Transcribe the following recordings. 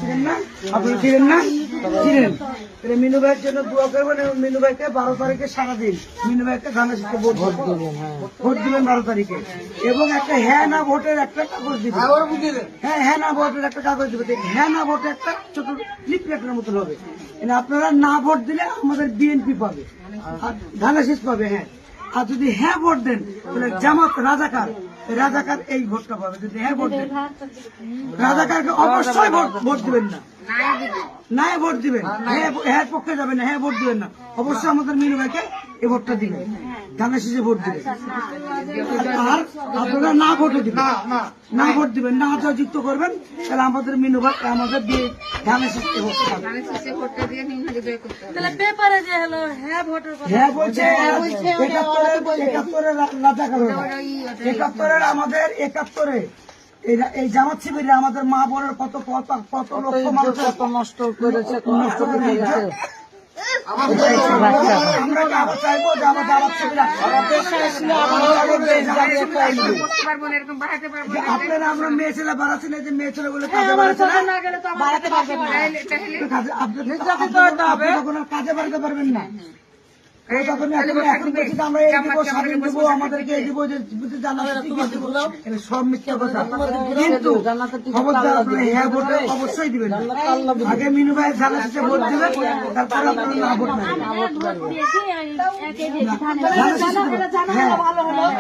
ছিলেন না, আপনারা ছিলেন না, ছিলেন। মিনু ভাইয়ের জন্য দোয়া করবেন এবং মিনু ভাইকে 12 তারিখে সারাদিন মিনু ভাইকে ধানের শীষে ভোট দিবেন 12 তারিখে, এবং একটা হ্যাঁ না ভোটের একটা কাগজ দিবেন। হ্যাঁ না ভোটের একটা কাগজ দিবেন। হ্যাঁ না ভোটে একটা ছোট লিফলেটের মতন হবে। আপনারা না ভোট দিলে আমাদের বিএনপি পাবে আর ধানের শীষ পাবে। হ্যাঁ, আর যদি হ্যাঁ ভোট দেন তাহলে জামাত রাজাকার এই ভোটটা পাবে। যদি হ্যাঁ ভোট দেন রাজাকারকে অবশ্যই ভোট দিবেন না, না ভোট দিবেন। হ্যাঁ পক্ষে যাবেন না, হ্যাঁ ভোট দিবেন না। অবশ্যই আমাদের মিনু ভাইকে এই ভোটটা দিবেন, ধানের শীষে ভোট দিবেন। আর আপনারা না ভোটে দিবেন, না ভোট দিবেন, না জয়যুক্ত করবেন, তাহলে আমাদের মিনু ভাই আমাদের ধানের শীষে ভোটটা পাবে। হ্যাঁ বলছে 71-এর রাজাকার, 71-এর আমাদের 71-এ এই জামাত শিবিরে আমাদের মা বোনের কত লক্ষ মানুষ নষ্ট করেছে। আমরা চাইবো যে আমার জামাত শিবিরা আপনারা আমরা মেয়ে ছেলে বাড়াচ্ছি না, যে মেয়ে ছেলে বলে কাজে বাড়াচ্ছে না, কাজে বাড়াতে পারবেন না। আমাদেরকে সব মিথ্যা কথা, কিন্তু হ্যাঁ ভোটে অবশ্যই দিবেন। আগে মিনু ভাই ধানের শীষে ভোট দিবেন, তারপরে আপনারা না ভোট নেবেন।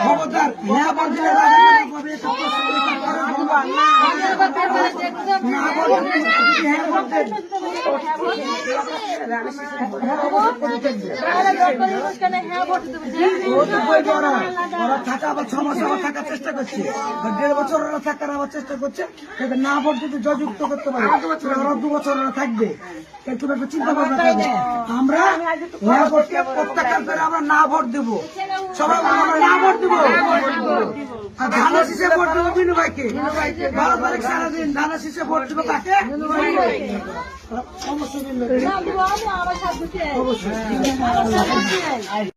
খবরদার হ্যাঁ ভোট দিলে ওরা থাকা আবার 6 মাস আবার থাকার চেষ্টা করছে, 1.5 বছর ওরা থাকার আবার চেষ্টা করছে। না ভোট দিতে জয়যুক্ত করতে পারে, ওরা 2 বছর ওরা থাকবে। একটু একটু চিন্তা ভাবনা করবে। আমরা হ্যাঁ ভোটকে প্রত্যাখ্যান করে আমরা না ভোট দেবো, সবাই আমরা না ভোট দেবো। আর ধানের শীষে ভোট দেবো মিনু ভাইকে। 12 তারিখ সারাদিন ধানের শীষে ভোট দেবো কাকে? অবশ্যই।